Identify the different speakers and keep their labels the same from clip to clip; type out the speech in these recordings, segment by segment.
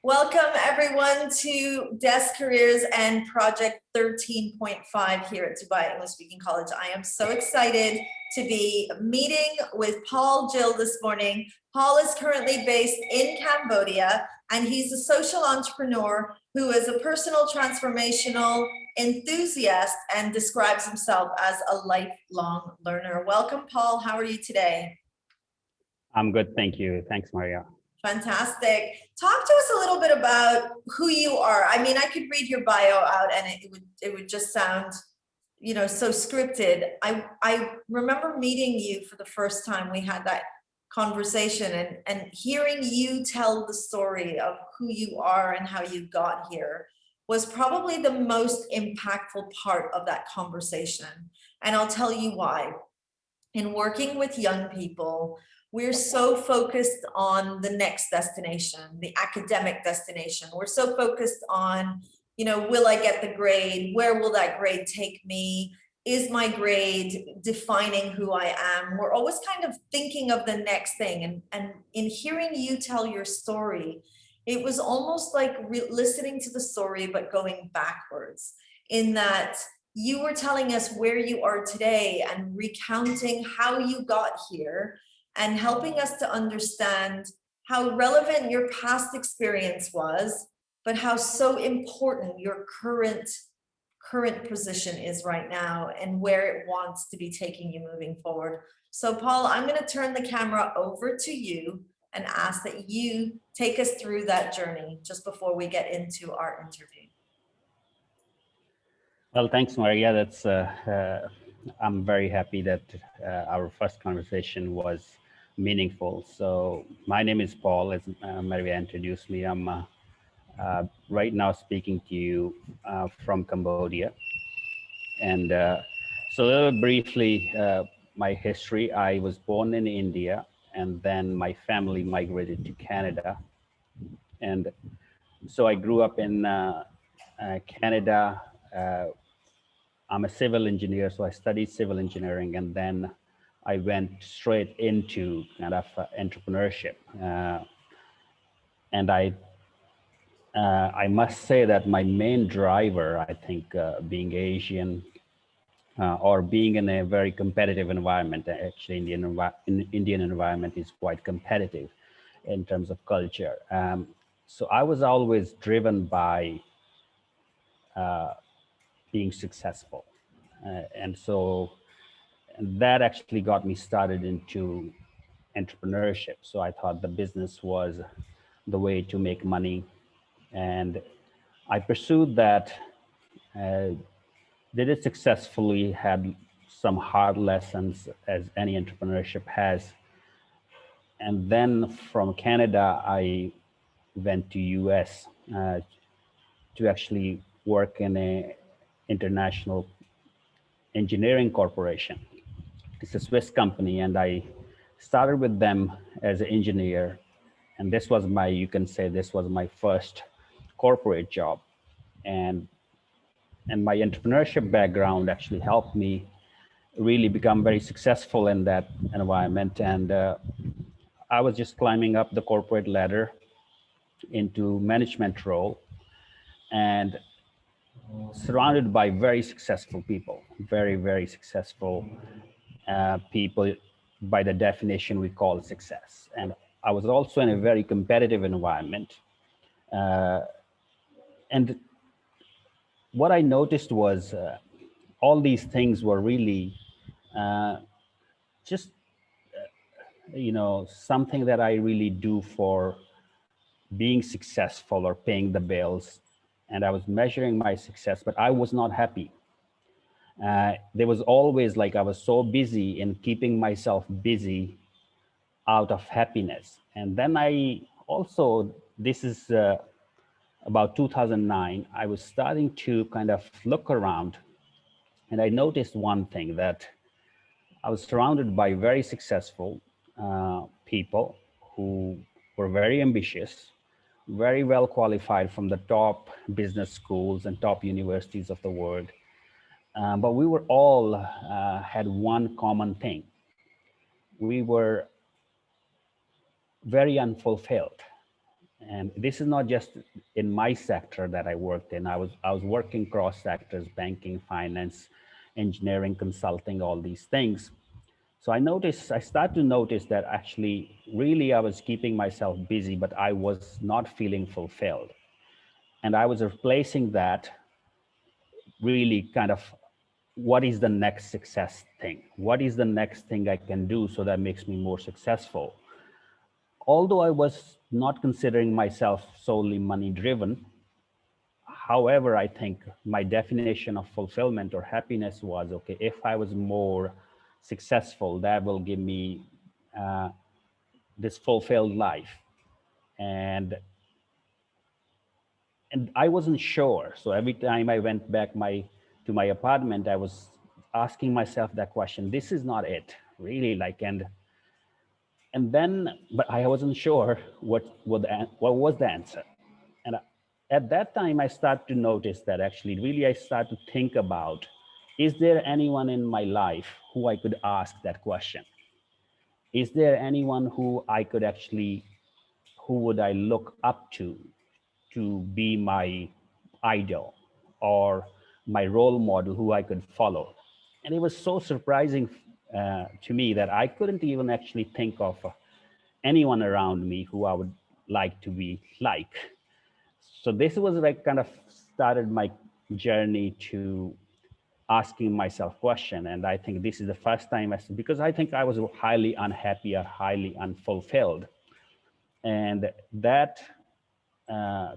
Speaker 1: Welcome everyone to Desk Careers and Project 13.5 here at Dubai English Speaking College. I am so excited to be meeting with Paul Gill this morning. Paul is currently based in Cambodia, and he's a social entrepreneur who is a personal transformational enthusiast and describes himself as a lifelong learner. Welcome, Paul. How are you today?
Speaker 2: I'm good, thank you. Thanks, Maria.
Speaker 1: Fantastic. Talk to us a little bit about who you are. I mean, I could read your bio out and it would just sound, so scripted. I remember meeting you for the first time. We had that conversation and hearing you tell the story of who you are and how you got here was probably the most impactful part of that conversation. And I'll tell you why. In working with young people, we're so focused on the next destination, the academic destination. We're so focused on, will I get the grade? Where will that grade take me? Is my grade defining who I am? We're always kind of thinking of the next thing. And in hearing you tell your story, it was almost like listening to the story, but going backwards in that you were telling us where you are today and recounting how you got here and helping us to understand how relevant your past experience was, but how so important your current position is right now and where it wants to be taking you moving forward. So Paul, I'm going to turn the camera over to you and ask that you take us through that journey just before we get into our interview.
Speaker 2: Well, thanks, Maria. That's I'm very happy that our first conversation was meaningful. So my name is Paul, as Maria introduced me. I'm right now speaking to you from Cambodia. And so a little briefly, my history, I was born in India, and then my family migrated to Canada. And so I grew up in Canada. I'm a civil engineer, so I studied civil engineering, and then I went straight into kind of entrepreneurship. And I must say that my main driver, I think, being Asian or being in a very competitive environment, actually Indian environment is quite competitive in terms of culture. So I was always driven by being successful. And so that actually got me started into entrepreneurship. So I thought the business was the way to make money. And I pursued that, did it successfully, had some hard lessons as any entrepreneurship has. And then from Canada, I went to US to actually work in a international engineering corporation. It's a Swiss company, and I started with them as an engineer. And this was you can say this was my first corporate job. And my entrepreneurship background actually helped me really become very successful in that environment. And I was just climbing up the corporate ladder into management role and surrounded by very successful people, very, very successful people. By the definition we call success. And I was also in a very competitive environment. And what I noticed was all these things were really just, something that I really do for being successful or paying the bills. And I was measuring my success, but I was not happy. There was always I was so busy in keeping myself busy out of happiness. And then I also, this is about 2009, I was starting to kind of look around, and I noticed one thing, that I was surrounded by very successful people who were very ambitious, very well qualified from the top business schools and top universities of the world. But we were all had one common thing. We were very unfulfilled. And this is not just in my sector that I worked in. I was working cross sectors, banking, finance, engineering, consulting, all these things. So I started to notice that actually, really, I was keeping myself busy, but I was not feeling fulfilled. And I was replacing that really kind of, what is the next success thing? What is the next thing I can do so that makes me more successful? Although I was not considering myself solely money driven, however, I think my definition of fulfillment or happiness was, okay, if I was more successful, that will give me uh, this fulfilled life. And and I wasn't sure. So every time I went back to my apartment, I was asking myself that question. This is not it, really. Like, and then, but I wasn't sure what was the answer. And at that time, I started to notice that actually, really, I started to think about: is there anyone in my life who I could ask that question? Is there anyone who I could actually, who would I look up to be my idol or my role model who I could follow? And it was so surprising to me that I couldn't even actually think of anyone around me who I would like to be like. So this was like kind of started my journey to asking myself question. And I think this is the first time because I think I was highly unhappy or highly unfulfilled. And that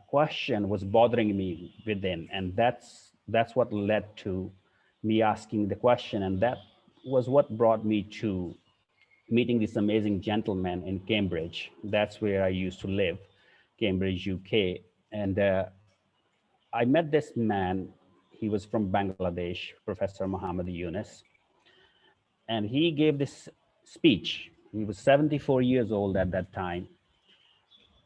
Speaker 2: question was bothering me within, and that's what led to me asking the question, and that was what brought me to meeting this amazing gentleman in Cambridge. That's where I used to live, Cambridge, UK. And I met this man. He was from Bangladesh, Professor Muhammad Yunus, and he gave this speech. He was 74 years old at that time,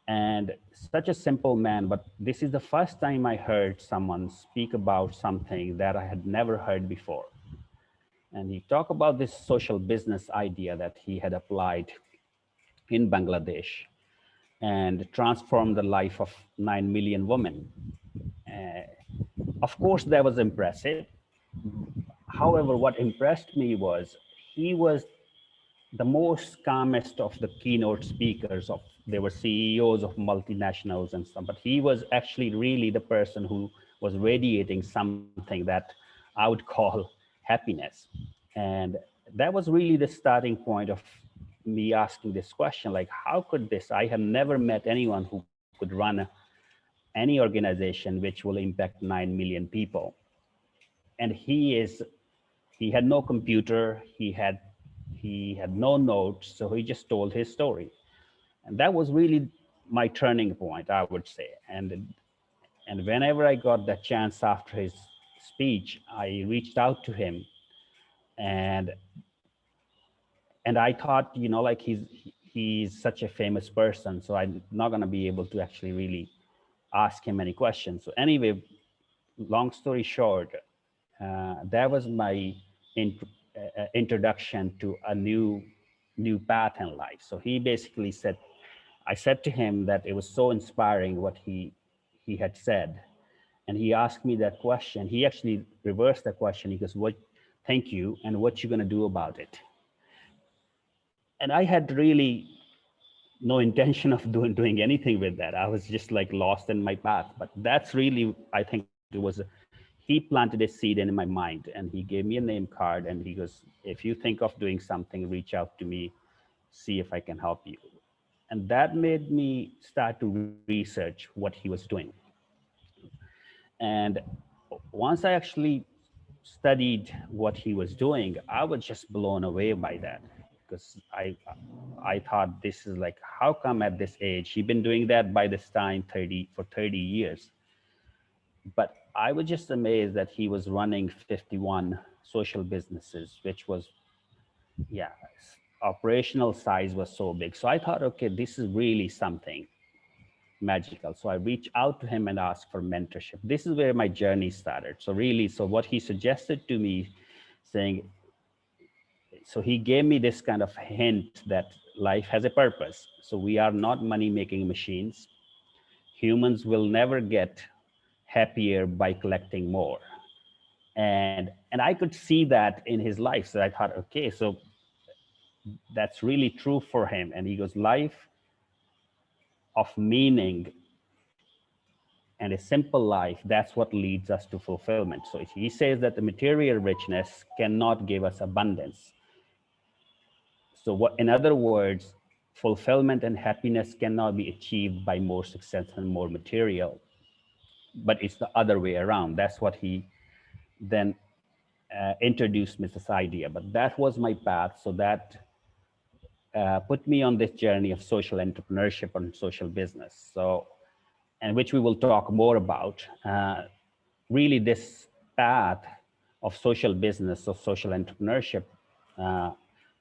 Speaker 2: and such a simple man. But this is the first time I heard someone speak about something that I had never heard before. And he talked about this social business idea that he had applied in Bangladesh and transformed the life of 9 million women. Uh, of course, that was impressive. However, what impressed me was he was the most calmest of the keynote speakers. Of They were CEOs of multinationals and stuff, but he was actually really the person who was radiating something that I would call happiness. And that was really the starting point of me asking this question, like, how could this? I have never met anyone who could run any organization which will impact 9 million people. And he had no computer, he had no notes, so he just told his story. And that was really my turning point, I would say. And whenever I got the chance after his speech, I reached out to him. and and I thought, like, he's such a famous person, so I'm not going to be able to actually really ask him any questions. So anyway, long story short, that was my introduction to a new path in life. So he basically said, I said to him that it was so inspiring what he had said, and he asked me that question. He actually reversed the question. He goes, "What? Thank you, and what you gonna do about it?" And I had really no intention of doing anything with that. I was just like lost in my path. But that's really, I think it was, he planted a seed in my mind, and he gave me a name card, and he goes, "If you think of doing something, reach out to me, see if I can help you." And that made me start to research what he was doing. And once I actually studied what he was doing, I was just blown away by that, because I thought, this is like, how come at this age he'd been doing that by this time 30 years. But I was just amazed that he was running 51 social businesses, which was, yeah, operational size was so big. So I thought, okay, this is really something magical. So I reached out to him and asked for mentorship. This is where my journey started. So really, so what he suggested to me, saying, so he gave me this kind of hint that life has a purpose. So we are not money making machines. humans will never get happier by collecting more. And I could see that in his life. So I thought, okay, so that's really true for him. And he goes, life of meaning and a simple life, that's what leads us to fulfillment. So he says that the material richness cannot give us abundance. So what, in other words, fulfillment and happiness cannot be achieved by more success and more material, but it's the other way around. That's what he then introduced me this idea. But that was my path. So that put me on this journey of social entrepreneurship and social business. So, and which we will talk more about. Really, this path of social business, of social entrepreneurship, uh,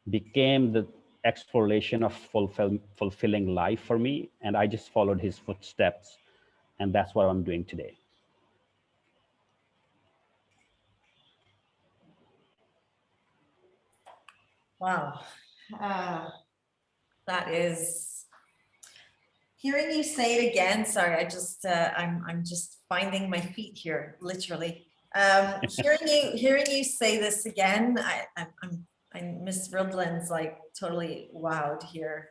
Speaker 2: became the exploration of fulfilling life for me. And I just followed his footsteps. And that's what I'm doing today.
Speaker 1: Wow. Uh, that is, hearing you say it again, sorry, I'm just finding my feet here, literally. Hearing you say this again, Miss Riblin's like totally wowed here.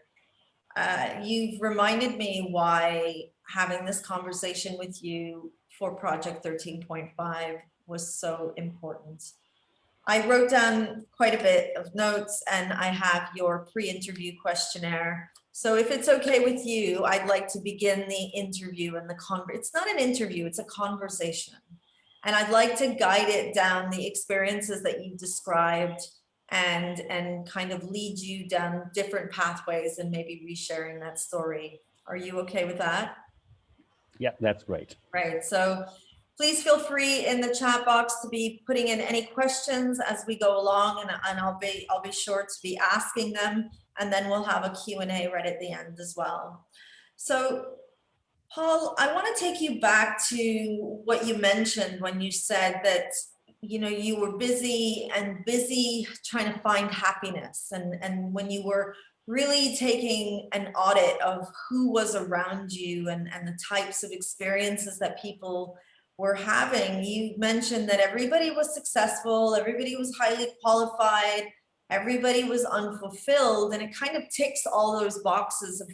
Speaker 1: You've reminded me why having this conversation with you for Project 13.5 was so important. I wrote down quite a bit of notes and I have your pre-interview questionnaire. So if it's okay with you, I'd like to begin the interview and it's not an interview, it's a conversation. And I'd like to guide it down the experiences that you described and kind of lead you down different pathways and maybe resharing that story. Are you okay with that?
Speaker 2: Yeah, that's great.
Speaker 1: Right. So please feel free in the chat box to be putting in any questions as we go along, and I'll be sure to be asking them, and then we'll have a Q&A right at the end as well. So Paul, I want to take you back to what you mentioned when you said that, you know, you were busy trying to find happiness, and when you were really taking an audit of who was around you and the types of experiences that people were having. You mentioned that everybody was successful, everybody was highly qualified, everybody was unfulfilled, and it kind of ticks all those boxes of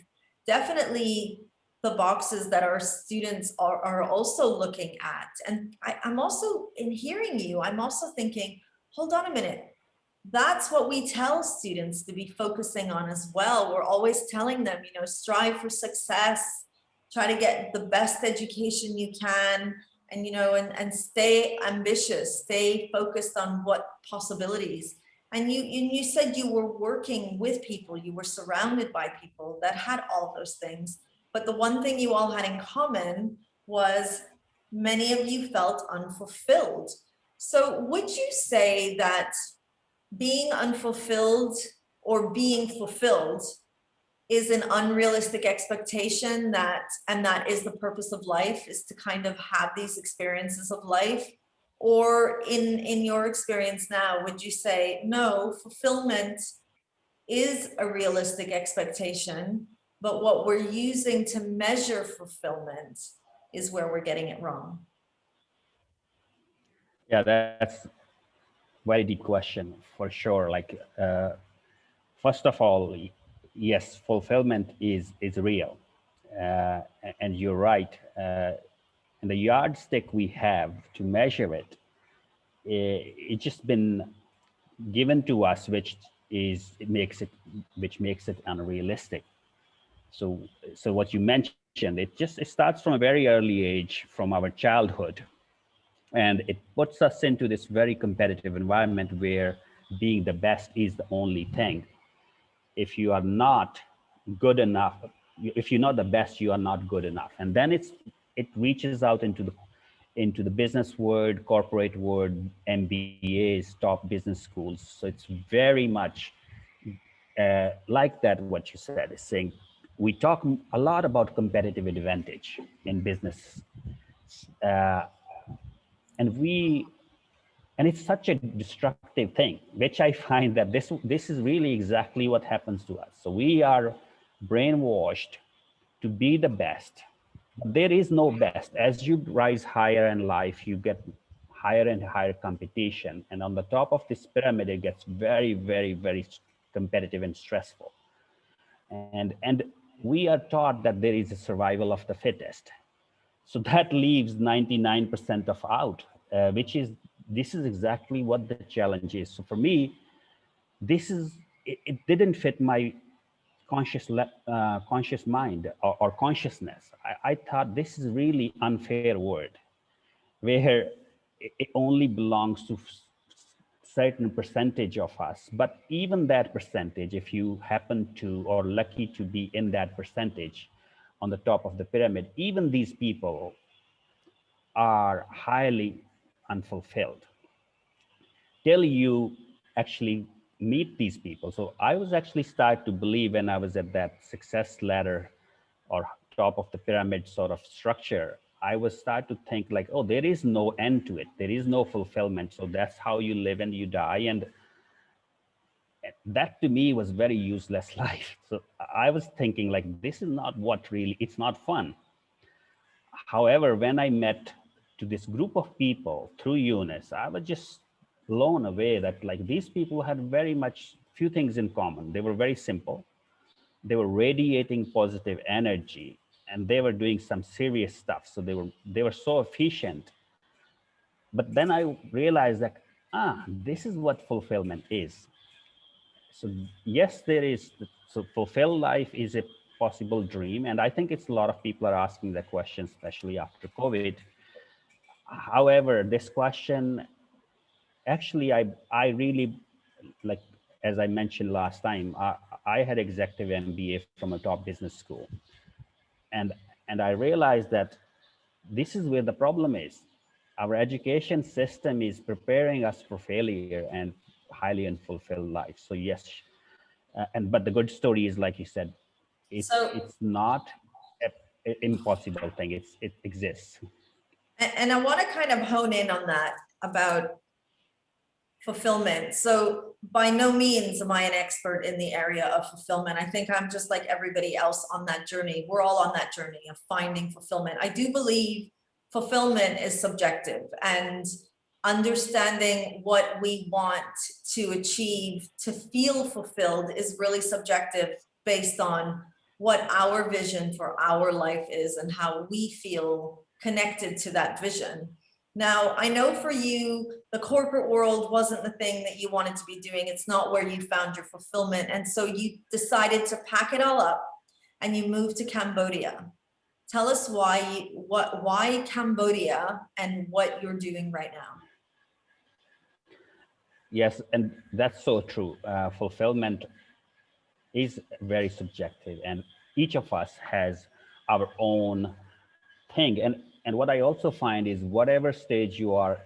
Speaker 1: definitely the boxes that our students are also looking at. And I'm also, in hearing you, I'm also thinking, hold on a minute, that's what we tell students to be focusing on as well. We're always telling them, you know, strive for success, try to get the best education you can, and, you know, and stay ambitious, stay focused on what possibilities. And you said you were working with people, you were surrounded by people that had all those things. But the one thing you all had in common was many of you felt unfulfilled. So would you say that being unfulfilled or being fulfilled is an unrealistic expectation, and that is the purpose of life, is to kind of have these experiences of life? Or in your experience now, would you say, no, fulfillment is a realistic expectation, but what we're using to measure fulfillment is where we're getting it wrong?
Speaker 2: Yeah, that's very deep question for sure. Like, first of all, yes, fulfillment is real, and you're right. And the yardstick we have to measure it, it's just been given to us, which makes it unrealistic. So what you mentioned, it starts from a very early age, from our childhood, and it puts us into this very competitive environment where being the best is the only thing. If you are not good enough, if you're not the best, you are not good enough. And then it reaches out into the business world, corporate world, MBAs, top business schools. So it's very much like that. What you said is saying, we talk a lot about competitive advantage in business, uh, and we and it's such a destructive thing, which I find that this is really exactly what happens to us. So we are brainwashed to be the best, There is no best. As you rise higher in life, you get higher and higher competition. And on the top of this pyramid, it gets very, very, very competitive and stressful. And we are taught that there is a survival of the fittest. So that leaves 99% of out, which is, this is exactly what the challenge is. So for me, it didn't fit my conscious mind or consciousness. I thought this is really unfair world where it only belongs to certain percentage of us. But even that percentage, if you happen to or lucky to be in that percentage on the top of the pyramid, even these people are highly unfulfilled till you actually meet these people. So I was actually start to believe when I was at that success ladder or top of the pyramid sort of structure, I was start to think like, oh, there is no end to it. There is no fulfillment. So that's how you live and you die. And that to me was very useless life. So I was thinking like, this is not what really, it's not fun. However, when I met to this group of people through Eunice, I was just blown away that like these people had very much few things in common. They were very simple. They were radiating positive energy and they were doing some serious stuff. So they were so efficient. But then I realized that, this is what fulfillment is. So yes, there is, so fulfilled life is a possible dream. And I think it's a lot of people are asking that question, especially after COVID. However, this question, actually, I really, like, as I mentioned last time, I had executive MBA from a top business school. And, and I realized that this is where the problem is. Our education system is preparing us for failure and highly unfulfilled life. So yes, but the good story is, like you said,
Speaker 1: So,
Speaker 2: it's not an impossible thing. It exists.
Speaker 1: and I want to kind of hone in on that about fulfillment. So by no means am I an expert in the area of fulfillment. I think I'm just like everybody else on that journey. We're all on that journey of finding fulfillment. I do believe fulfillment is subjective, and understanding what we want to achieve to feel fulfilled is really subjective based on what our vision for our life is and how we feel connected to that vision. Now, I know for you, the corporate world wasn't the thing that you wanted to be doing. It's not where you found your fulfillment. And so you decided to pack it all up and you moved to Cambodia. Tell us why Cambodia and what you're doing right now.
Speaker 2: Yes, and that's so true. Fulfillment is very subjective, and each of us has our own thing. And what I also find is whatever stage you are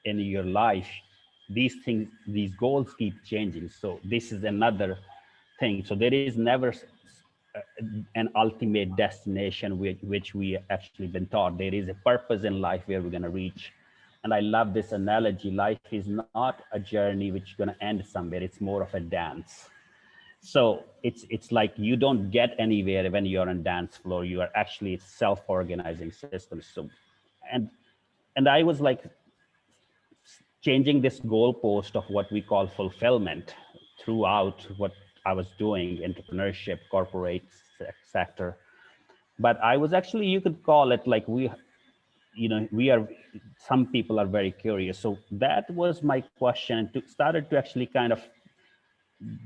Speaker 2: in your life, these things, these goals keep changing. So this is another thing. So there is never an ultimate destination which we actually been taught. There is a purpose in life where we're going to reach. And I love this analogy. Life is not a journey which is going to end somewhere. It's more of a dance. So it's like you don't get anywhere when you're on dance floor. You are actually self-organizing systems. So and I was like changing this goalpost of what we call fulfillment throughout what I was doing, entrepreneurship, corporate sector. But I was actually, you could call it like we are, some people are very curious. So that was my question, and started to actually kind of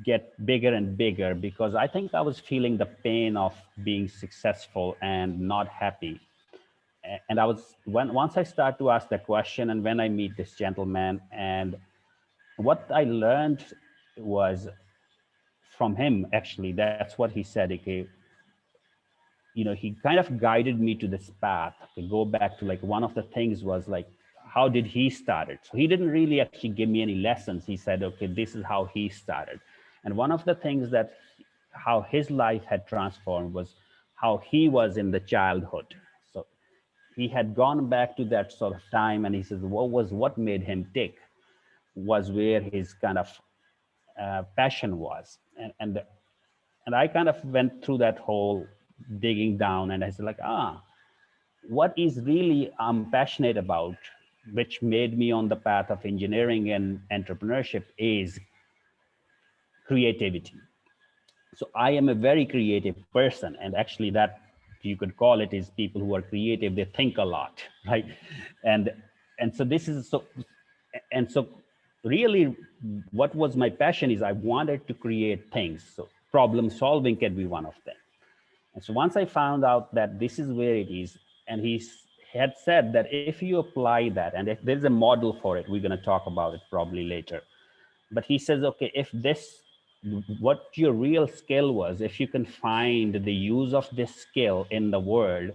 Speaker 2: get bigger and bigger, because I think I was feeling the pain of being successful and not happy. And I was, once I start to ask that question, and when I meet this gentleman, and what I learned was from him, actually, that's what he said. Okay, he kind of guided me to this path to go back to, like, one of the things was like, how did he start it? So he didn't really actually give me any lessons. He said, okay, this is how he started. And one of the things that how his life had transformed was how he was in the childhood. So he had gone back to that sort of time, and he says, what made him tick was where his kind of passion was. And I kind of went through that whole digging down, and I said like, what is really I'm passionate about, which made me on the path of engineering and entrepreneurship, is creativity. So I am a very creative person, and actually that you could call it is people who are creative, they think a lot, right? and and so this is so, and so really what was my passion is I wanted to create things. So problem solving can be one of them. And so once I found out that this is where it is, and had said that if you apply that, and if there's a model for it, we're going to talk about it probably later. But he says, okay, if this, what your real skill was, if you can find the use of this skill in the world,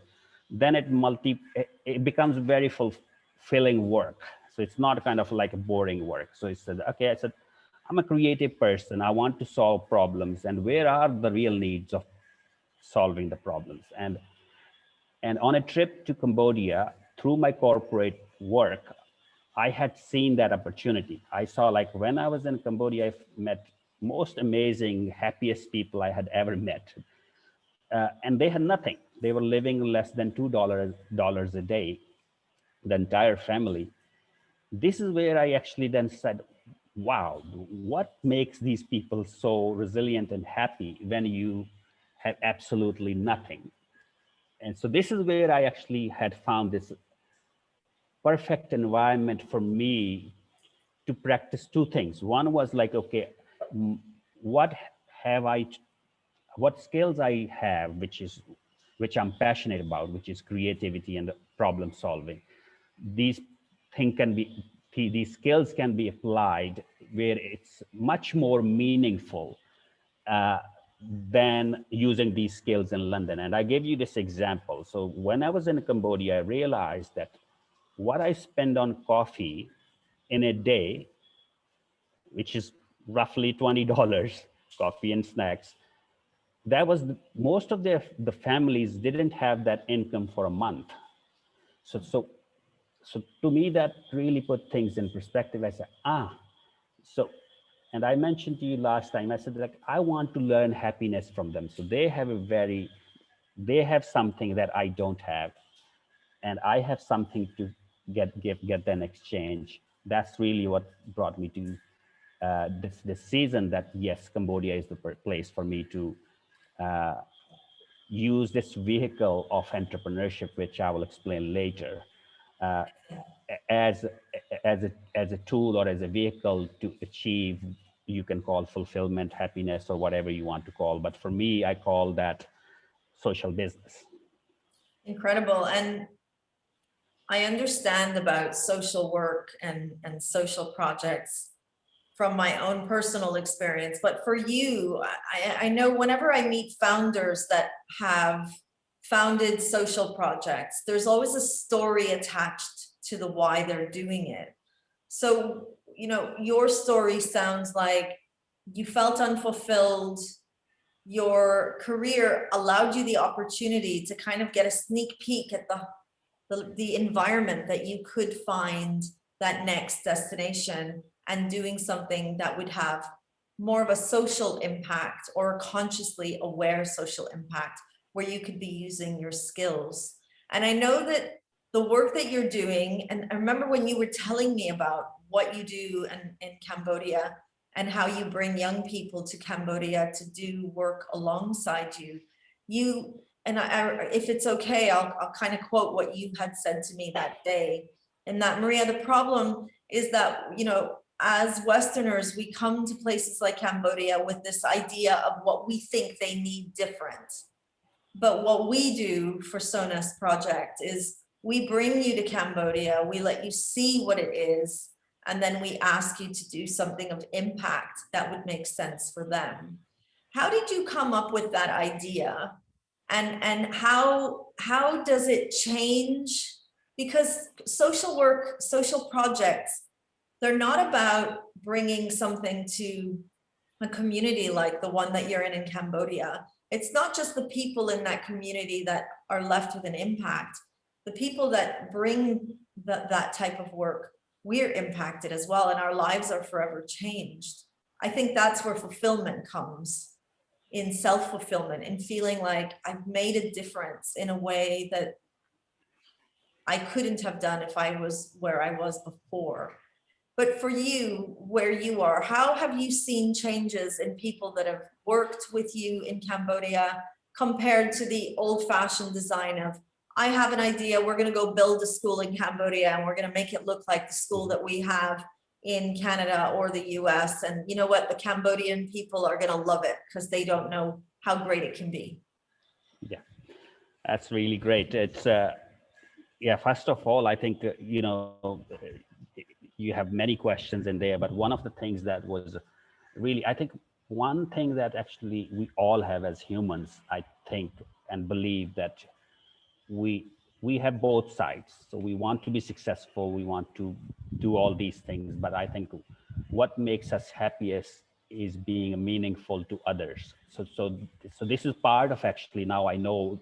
Speaker 2: then it becomes very fulfilling work. So it's not kind of like a boring work. So he said, okay, I said, I'm a creative person. I want to solve problems. And where are the real needs of solving the problems? And on a trip to Cambodia, through my corporate work, I had seen that opportunity. I saw, like, when I was in Cambodia, I met most amazing, happiest people I had ever met. And they had nothing. They were living less than $2 a day, the entire family. This is where I actually then said, wow, what makes these people so resilient and happy when you have absolutely nothing? And so this is where I actually had found this perfect environment for me to practice two things. One was like, okay, what have I, what skills I have, which I'm passionate about, which is creativity and problem solving. These these skills can be applied where it's much more meaningful uh, than using these skills in London. And I gave you this example. So when I was in Cambodia, I realized that what I spend on coffee in a day, which is roughly $20, coffee and snacks, that was most of the families didn't have that income for a month. So, so, so to me, that really put things in perspective. I said, so, and I mentioned to you last time, I said, like, I want to learn happiness from them. So they have something that I don't have, and I have something to get an exchange. That's really what brought me to this season. That yes, Cambodia is the place for me to uh, use this vehicle of entrepreneurship, which I will explain later, uh, as as a tool or as a vehicle to achieve, you can call fulfillment, happiness, or whatever you want to call. But for me, I call that social business.
Speaker 1: Incredible. And I understand about social work and social projects from my own personal experience. But for you, I know whenever I meet founders that have founded social projects, there's always a story attached to the why they're doing it. So, your story sounds like you felt unfulfilled. Your career allowed you the opportunity to kind of get a sneak peek at the environment that you could find that next destination, and doing something that would have more of a social impact or a consciously aware social impact, where you could be using your skills. And I know that the work that you're doing, and I remember when you were telling me about what you do in Cambodia and how you bring young people to Cambodia to do work alongside you and if it's okay, I'll kind of quote what you had said to me that day. And that, Maria, the problem is that, as Westerners, we come to places like Cambodia with this idea of what we think they need different. But what we do for Sona's project is we bring you to Cambodia, we let you see what it is, and then we ask you to do something of impact that would make sense for them. How did you come up with that idea? And how does it change? Because social work, social projects, they're not about bringing something to a community like the one that you're in Cambodia. It's not just the people in that community that are left with an impact. The people that bring that type of work, we're impacted as well, and our lives are forever changed. I think that's where fulfillment comes, in self-fulfillment, and feeling like I've made a difference in a way that I couldn't have done if I was where I was before. But for you, where you are, how have you seen changes in people that have worked with you in Cambodia compared to the old-fashioned design of, I have an idea, we're going to go build a school in Cambodia and we're going to make it look like the school that we have in Canada or the US. And you know what? The Cambodian people are going to love it because they don't know how great it can be.
Speaker 2: Yeah, that's really great. It's yeah, first of all, I think, you have many questions in there, but one of the things that was really, I think one thing that actually we all have as humans, I think, and believe that we have both sides. So we want to be successful, we want to do all these things, but I think what makes us happiest is being meaningful to others. So this is part of, actually, now I know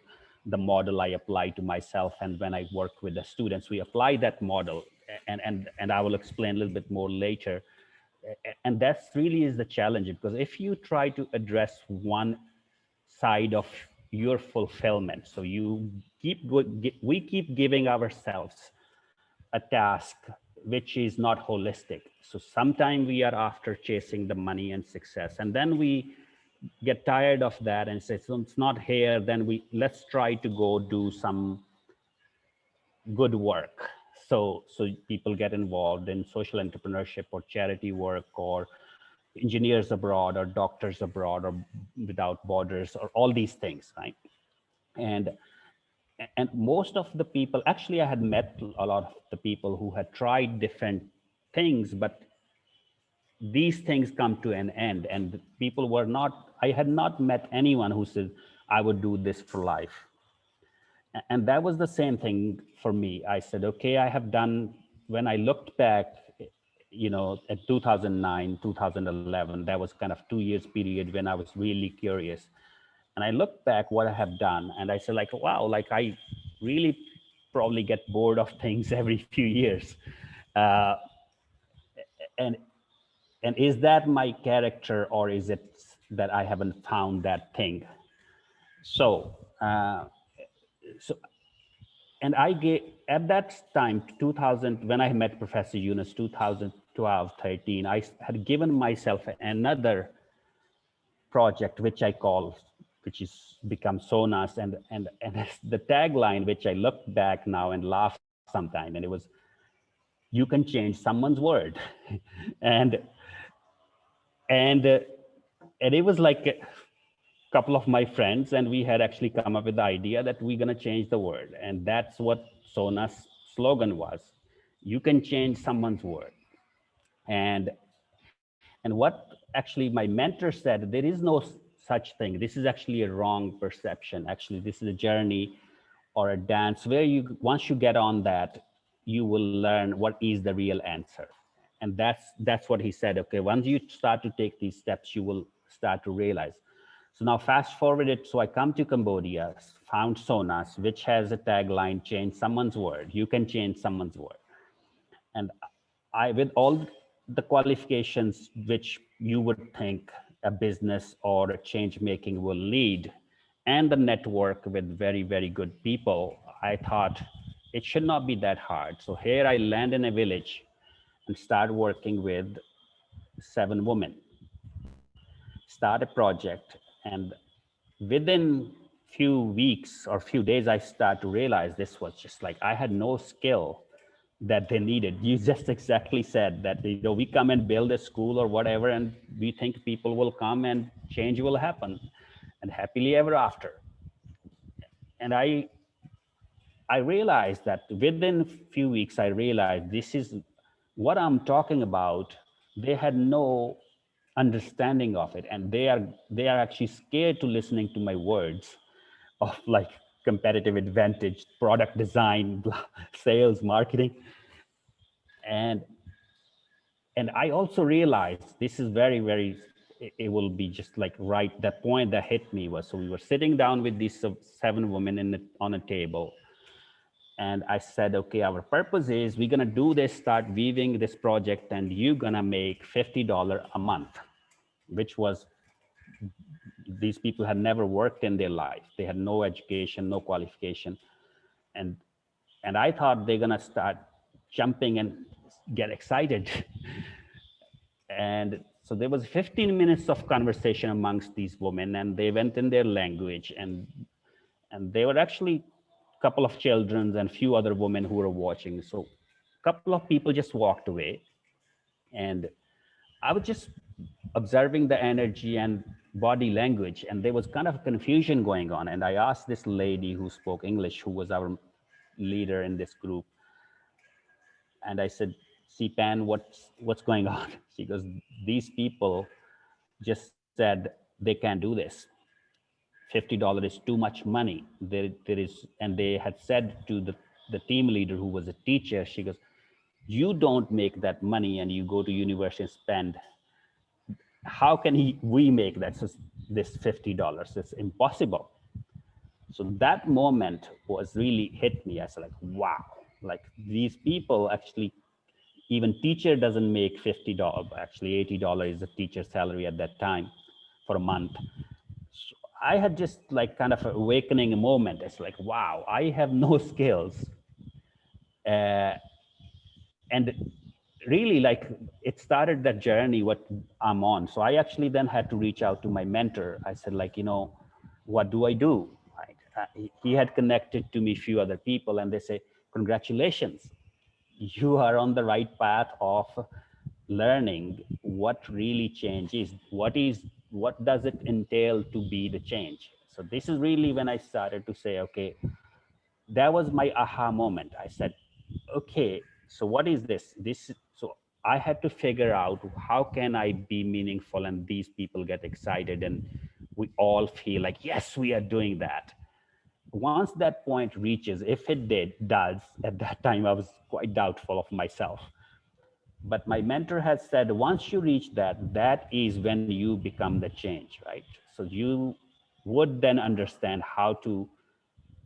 Speaker 2: the model I apply to myself, and when I work with the students, we apply that model, and I will explain a little bit more later. And that's really is the challenge, because if you try to address one side of your fulfillment, so we keep giving ourselves a task which is not holistic. So sometimes we are after chasing the money and success, and then we get tired of that and say, so it's not here, then let's try to go do some good work. So people get involved in social entrepreneurship or charity work, or engineers abroad, or doctors abroad, or without borders, or all these things, right? and and most of the people, actually, I had met a lot of the people who had tried different things, but these things come to an end, and people were not, I had not met anyone who said, I would do this for life. And that was the same thing for me. I said, okay, I have done, when I looked back, at 2009, 2011, that was kind of 2 years period when I was really curious. And I looked back what I have done, and I said, like, wow, like I really probably get bored of things every few years. Uh, and and is that my character, or is it that I haven't found that thing? So, so and I gave, at that time, 2000, when I met Professor Yunus, 2012, 13, I had given myself another project, which I call, which is become Sonas, and the tagline, which I look back now and laugh sometime, and it was, you can change someone's world. and and uh, and it was like a couple of my friends, and we had actually come up with the idea that we're going to change the world, and that's what Sona's slogan was: you can change someone's world. And what actually my mentor said, there is no such thing, this is actually a wrong perception. Actually, this is a journey or a dance where you, once you get on that, you will learn what is the real answer. And that's what he said. Okay, once you start to take these steps, you will start to realize. So now fast forward it. So I come to Cambodia, found Sonas, which has a tagline, change someone's world. You can change someone's world. And I, with all the qualifications which you would think a business or a change making will lead, and the network with very, very good people, I thought it should not be that hard. So here I land in a village and start working with 7 women, start a project, and within few weeks or few days, I start to realize this was just like, I had no skill that they needed. You just exactly said that, we come and build a school or whatever, and we think people will come and change will happen, and happily ever after. And I realized that within a few weeks, I realized this is what I'm talking about. They had no understanding of it, and they are actually scared to listening to my words of like competitive advantage, product design, sales, marketing. And and I also realized this is very, very, it will be just like right, that point that hit me was, so we were sitting down with these 7 women on a table, and I said, okay, our purpose is we're gonna do this, start weaving this project, and you're gonna make $50 a month, which was, these people had never worked in their life. They had no education, no qualification. And And I thought they're gonna start jumping and get excited. And so there was 15 minutes of conversation amongst these women, and they went in their language, and they were actually a couple of children and few other women who were watching. So a couple of people just walked away, and I was just observing the energy and body language, and there was kind of confusion going on. And I asked this lady who spoke English, who was our leader in this group, and I said, "See, Pan, what's going on?" She goes, "These people just said they can't do this. $50 is too much money. There is," and they had said to the team leader who was a teacher, she goes, "You don't make that money and you go to university and spend. How can we make that? So this $50? It's impossible." So that moment was really hit me as like, wow, like these people actually, even teacher doesn't make $50. Actually, $80 is the teacher's salary at that time for a month. So I had just like kind of an awakening moment. It's like, wow, I have no skills. And really, like, it started that journey what I'm on. So I actually then had to reach out to my mentor. I said, like, what do I do? Right? He had connected to me a few other people, and they say, congratulations, you are on the right path of learning what really change is. What does it entail to be the change? So this is really when I started to say, okay, that was my aha moment. I said, okay, so what is this? So I had to figure out, how can I be meaningful and these people get excited and we all feel like, yes, we are doing that. Once that point reaches, if it does, at that time, I was quite doubtful of myself. But my mentor has said, once you reach that, that is when you become the change, right? So you would then understand how to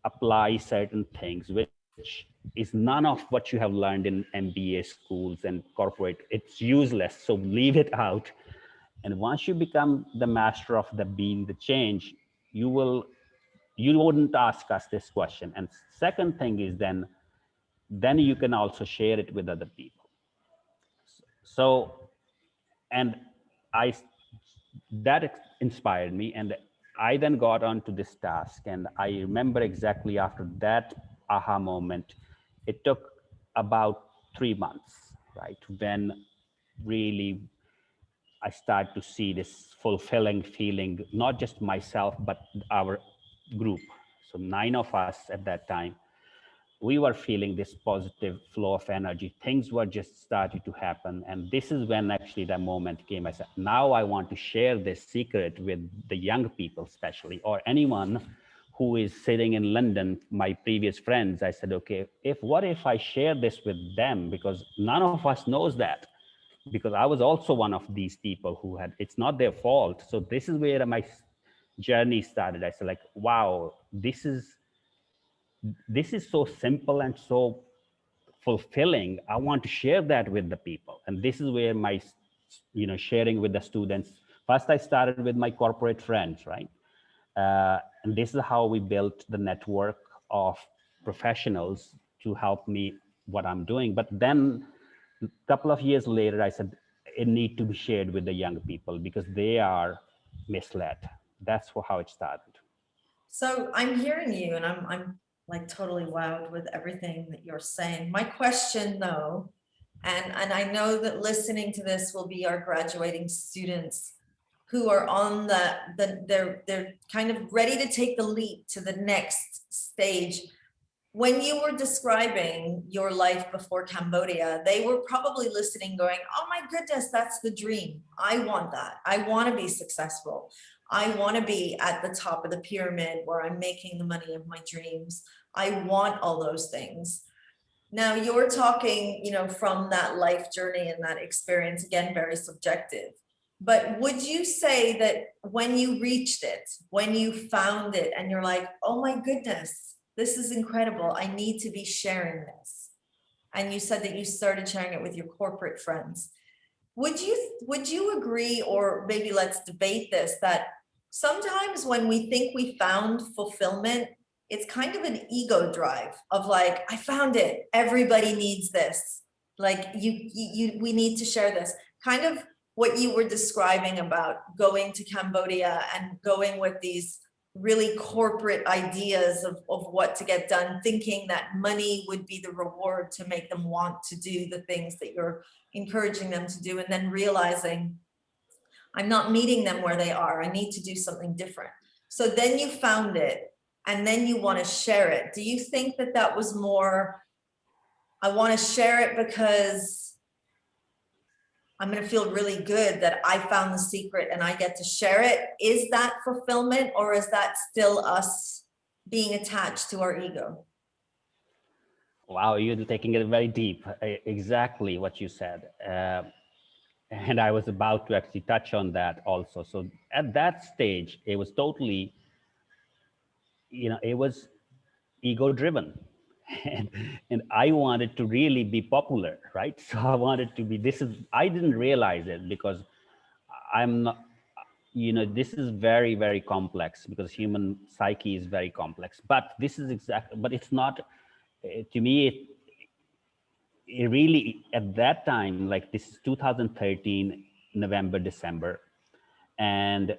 Speaker 2: apply certain things, which is none of what you have learned in MBA schools and corporate. It's useless. So leave it out. And once you become the master of the being the change, you wouldn't ask us this question. And second thing is then you can also share it with other people. So, and I, that inspired me, and I then got onto this task. And I remember exactly after that aha moment, it took about 3 months, right? When really I start to see this fulfilling feeling, not just myself, but our group. So 9 of us at that time, we were feeling this positive flow of energy. Things were just starting to happen. And this is when actually that moment came. I said, now I want to share this secret with the young people, especially, or anyone who is sitting in London, my previous friends. I said, okay, what if I share this with them? Because none of us knows that. Because I was also one of these people who had, it's not their fault. So this is where my journey started. I said, like, wow, this is so simple and so fulfilling. I want to share that with the people. And this is where my, sharing with the students. First, I started with my corporate friends, right? And this is how we built the network of professionals to help me what I'm doing. But then a couple of years later, I said, it need to be shared with the young people because they are misled. That's how it started.
Speaker 1: So I'm hearing you and I'm like totally wowed with everything that you're saying. My question though, and I know that listening to this will be our graduating students who are on they're kind of ready to take the leap to the next stage. When you were describing your life before Cambodia, they were probably listening going, oh my goodness, that's the dream. I want that. I want to be successful. I want to be at the top of the pyramid where I'm making the money of my dreams. I want all those things. Now you're talking, from that life journey and that experience, again, very subjective. But would you say that when you reached it, when you found it and you're like, oh my goodness, this is incredible, I need to be sharing this. And you said that you started sharing it with your corporate friends. Would you agree, or maybe let's debate this, that sometimes when we think we found fulfillment, it's kind of an ego drive of like, I found it, everybody needs this. Like we need to share this. Kind of what you were describing about going to Cambodia and going with these really corporate ideas of what to get done, thinking that money would be the reward to make them want to do the things that you're encouraging them to do, and then realizing I'm not meeting them where they are. I need to do something different. So then you found it, and then you want to share it. Do you think that that was more, I want to share it because I'm going to feel really good that I found the secret and I get to share it? Is that fulfillment, or is that still us being attached to our ego?
Speaker 2: Wow, you're taking it very deep. Exactly what you said. And I was about to actually touch on that also. So at that stage, it was totally, it was ego driven. And, and I wanted to really be popular, right? So I wanted to be, I didn't realize it because I'm not, this is very, very complex because human psyche is very complex. But this is exactly, but it's not, to me, it really, at that time, like this is 2013, November, December. And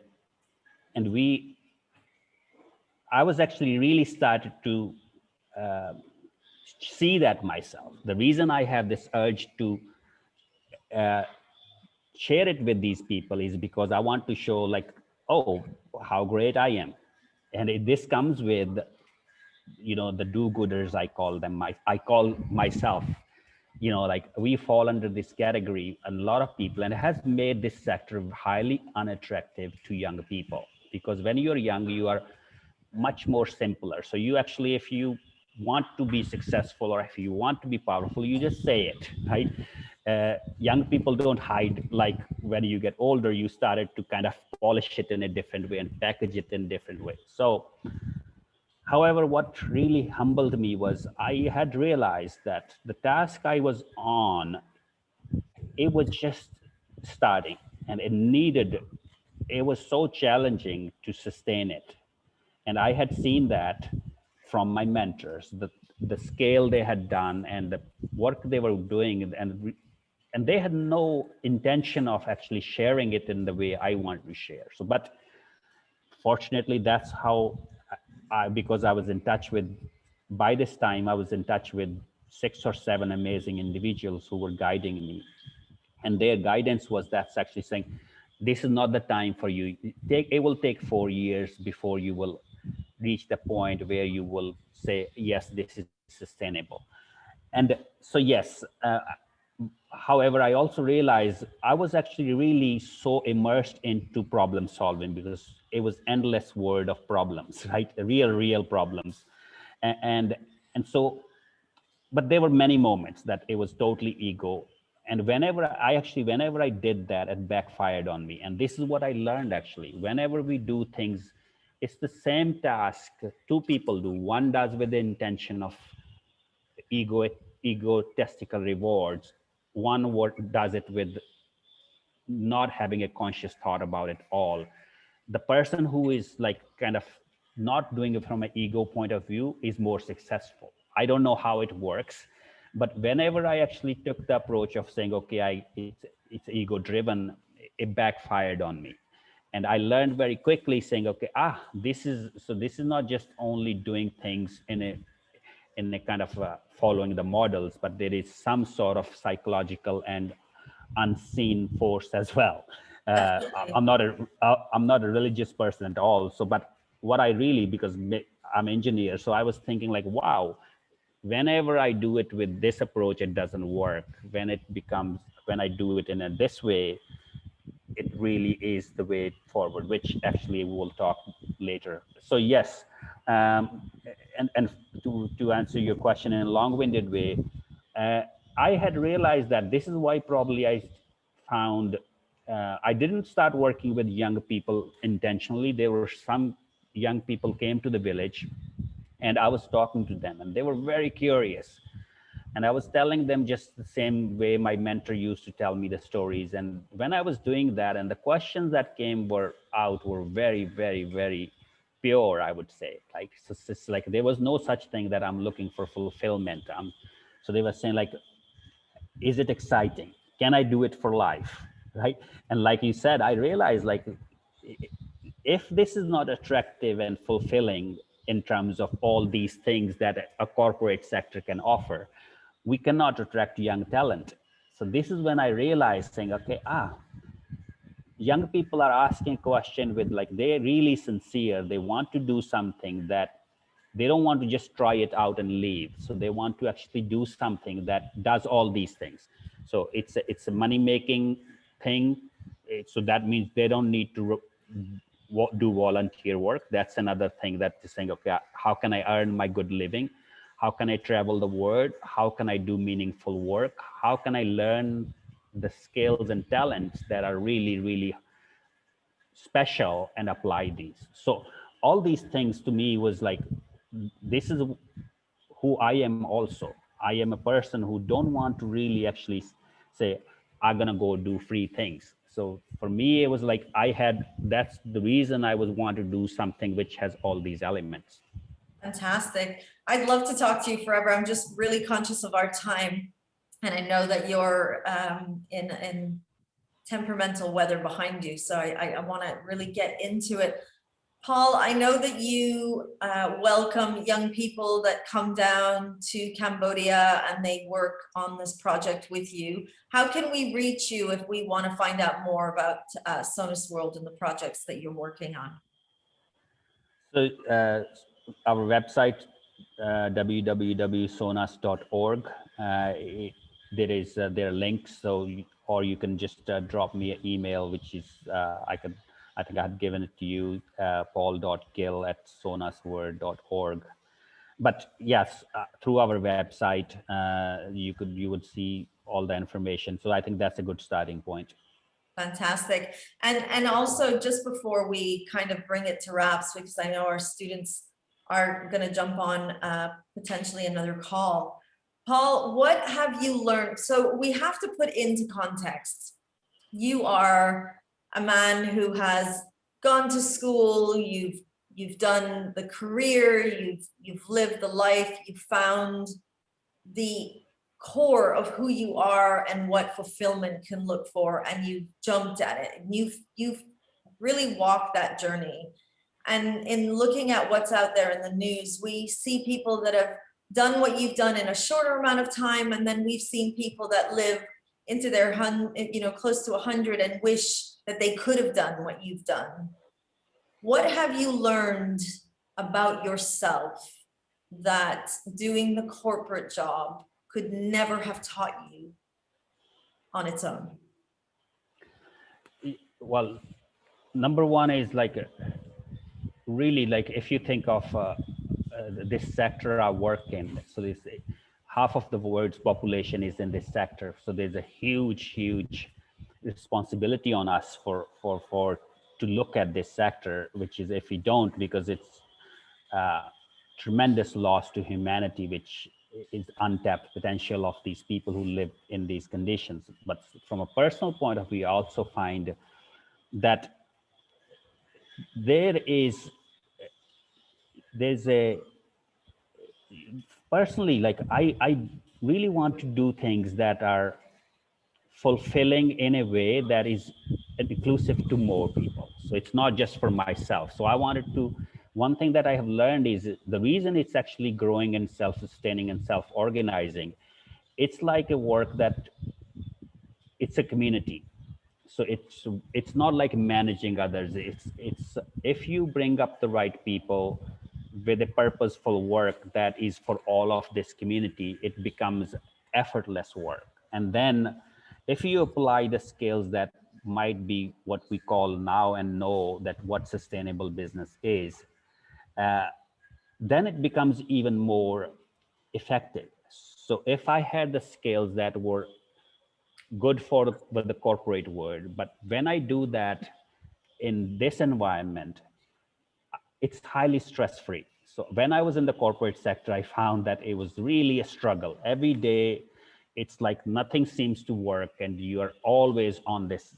Speaker 2: I was actually really started to see that myself. The reason I have this urge to share it with these people is because I want to show like, oh, how great I am. And this comes with, the do-gooders, I call them. I call myself, like we fall under this category, a lot of people, and it has made this sector highly unattractive to young people. Because when you're young, you are much more simpler. So you actually, if you want to be successful or if you want to be powerful, you just say it, right? Young people don't hide. Like when you get older, you started to kind of polish it in a different way and package it in a different way. So, however, what really humbled me was I had realized that the task I was on, it was just starting, and it was so challenging to sustain it. And I had seen that from my mentors, the scale they had done and the work they were doing, and they had no intention of actually sharing it in the way I wanted to share. So, but fortunately, that's how because I was in touch with, by this time, I was in touch with 6 or 7 amazing individuals who were guiding me. And their guidance was that's actually saying, this is not the time for you. It will take 4 years before you will reach the point where you will say, yes, this is sustainable. And so, yes, however, I also realized I was actually really so immersed into problem solving because it was endless world of problems, right? Real problems. And, and so, but there were many moments that it was totally ego. And whenever I did that, it backfired on me. And this is what I learned actually. Whenever we do things, it's the same task 2 people do. One does with the intention of ego, egotistical rewards. One does it with not having a conscious thought about it all. The person who is like kind of not doing it from an ego point of view is more successful. I don't know how it works, but whenever I actually took the approach of saying, okay, it's ego driven, it backfired on me. And I learned very quickly saying, okay, this is not just only doing things in a kind of following the models, but there is some sort of psychological and unseen force as well. I'm not a religious person at all. So, but what I really, because I'm an engineer, so I was thinking like, wow, whenever I do it with this approach, it doesn't work. When I do it in this way, it really is the way forward, which actually we will talk later. So yes, and to answer your question in a long-winded way, I had realized that this is why probably I found I didn't start working with young people intentionally. There were some young people came to the village, and I was talking to them, and they were very curious. And I was telling them just the same way my mentor used to tell me the stories. And when I was doing that, and the questions that came were very, very, very pure, I would say. Like, it's like there was no such thing that I'm looking for fulfillment. So they were saying like, is it exciting? Can I do it for life? Right? And like you said, I realized like, if this is not attractive and fulfilling in terms of all these things that a corporate sector can offer, we cannot attract young talent. So this is when I realized saying, okay, young people are asking question with like, they're really sincere. They want to do something that they don't want to just try it out and leave. So they want to actually do something that does all these things. So it's a money making thing. So that means they don't need to do volunteer work. That's another thing that is saying, okay, how can I earn my good living? How can I travel the world? How can I do meaningful work? How can I learn the skills and talents that are really, really special and apply these? So all these things to me was like, this is who I am also. I am a person who don't want to really actually say, I'm gonna go do free things. So for me, it was like that's the reason I was want to do something which has all these elements.
Speaker 1: Fantastic. I'd love to talk to you forever. I'm just really conscious of our time. And I know that you're in temperamental weather behind you. So I want to really get into it. Paul, I know that you welcome young people that come down to Cambodia and they work on this project with you. How can we reach you if we want to find out more about Sonus World and the projects that you're working on?
Speaker 2: So our website, www.sonas.org, there are links. So or you can just drop me an email, which is I think I had given it to you, paul.gill@sonasword.org. But yes, through our website, you would see all the information. So I think that's a good starting point.
Speaker 1: Fantastic. And also, just before we kind of bring it to wraps, because I know our students are going to jump on potentially another call. Paul, what have you learned? So we have to put into context. You are a man who has gone to school, you've done the career, you've lived the life, you've found the core of who you are and what fulfillment can look for, and you jumped at it, and you've really walked that journey. And in looking at what's out there in the news, we see people that have done what you've done in a shorter amount of time, and then we've seen people that live into their close to 100 and wish that they could have done what you've done. What have you learned about yourself that doing the corporate job could never have taught you on its own?
Speaker 2: Well, number one is like, really, like if you think of this sector I work in, so this half of the world's population is in this sector. So there's a huge responsibility on us for to look at this sector, which is, if we don't, because it's tremendous loss to humanity, which is untapped potential of these people who live in these conditions. But from a personal point of view, I also find that there's a, personally, like I really want to do things that are fulfilling in a way that is inclusive to more people. So it's not just for myself. So I wanted to, one thing that I have learned is the reason it's actually growing and self-sustaining and self-organizing, it's like a work that it's a community. So it's not like managing others. It's if you bring up the right people with a purposeful work that is for all of this community, it becomes effortless work. And then if you apply the skills that might be what we call now and know that what sustainable business is, then it becomes even more effective. So if I had the skills that were good for the corporate world, but when I do that in this environment, it's highly stress-free. So when I was in the corporate sector, I found that it was really a struggle. Every day, it's like nothing seems to work, and you are always on this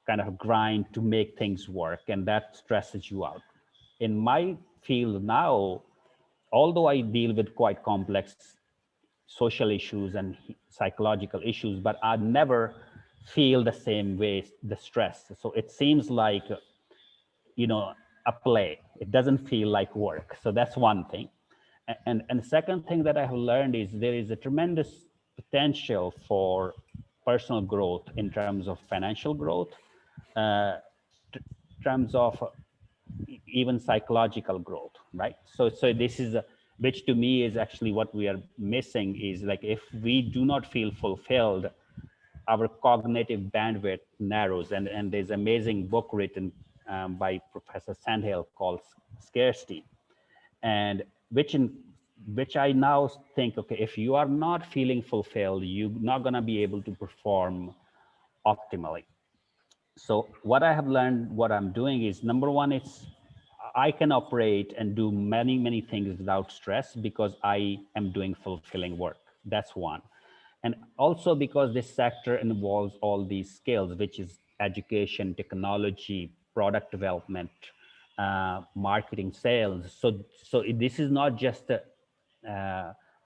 Speaker 2: kind of grind to make things work, and that stresses you out. In my field now, although I deal with quite complex social issues and psychological issues, but I never feel the same way, the stress. So it seems like, a play. It doesn't feel like work. So that's one thing. And the second thing that I have learned is there is a tremendous potential for personal growth in terms of financial growth, terms of even psychological growth, right? So this is which to me is actually what we are missing, is like if we do not feel fulfilled, our cognitive bandwidth narrows. And there's an amazing book written by Professor Sandhill called Scarcity, and which I now think, okay, if you are not feeling fulfilled, you're not going to be able to perform optimally. So what I have learned, what I'm doing is, number one, it's I can operate and do many things without stress because I am doing fulfilling work. That's one. And also because this sector involves all these skills, which is education, technology, product development, marketing, sales. So this is not just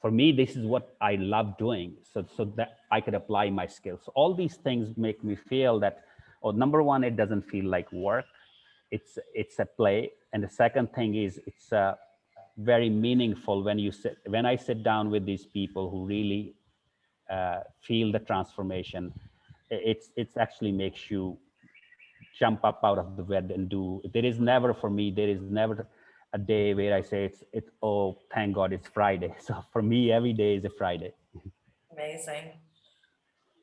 Speaker 2: for me, this is what I love doing. So that I could apply my skills. So all these things make me feel that, oh, number one, it doesn't feel like work. It's a play. And the second thing is it's very meaningful when I sit down with these people who really feel the transformation. It's actually makes you jump up out of the bed and do. There is never, for me, there is never a day where I say it's oh, thank God it's Friday. So for me, every day is a Friday.
Speaker 1: Amazing.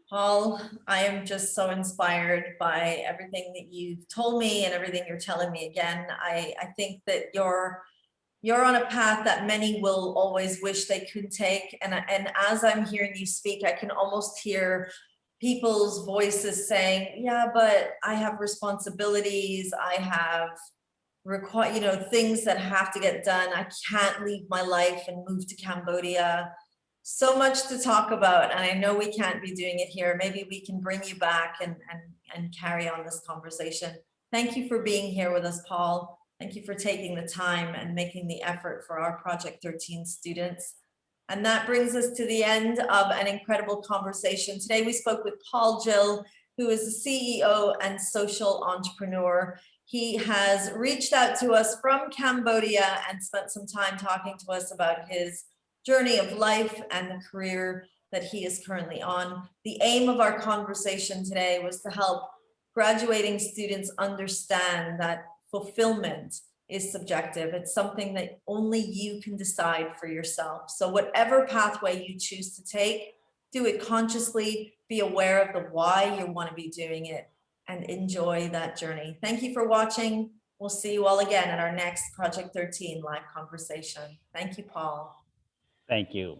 Speaker 1: Paul, I am just so inspired by everything that you've told me and everything you're telling me again. I think that you're on a path that many will always wish they could take. And as I'm hearing you speak, I can almost hear people's voices saying, yeah, but I have responsibilities. I have things that have to get done. I can't leave my life and move to Cambodia. So much to talk about. And I know we can't be doing it here. Maybe we can bring you back and carry on this conversation. Thank you for being here with us, Paul. Thank you for taking the time and making the effort for our Project 13 students. And that brings us to the end of an incredible conversation. Today we spoke with Paul Gill, who is a CEO and social entrepreneur. He has reached out to us from Cambodia and spent some time talking to us about his journey of life and the career that he is currently on. The aim of our conversation today was to help graduating students understand that fulfillment is subjective. It's something that only you can decide for yourself. So whatever pathway you choose to take, do it consciously, be aware of the why you want to be doing it, and enjoy that journey. Thank you for watching. We'll see you all again at our next Project 13 live conversation. Thank you, Paul.
Speaker 2: Thank you.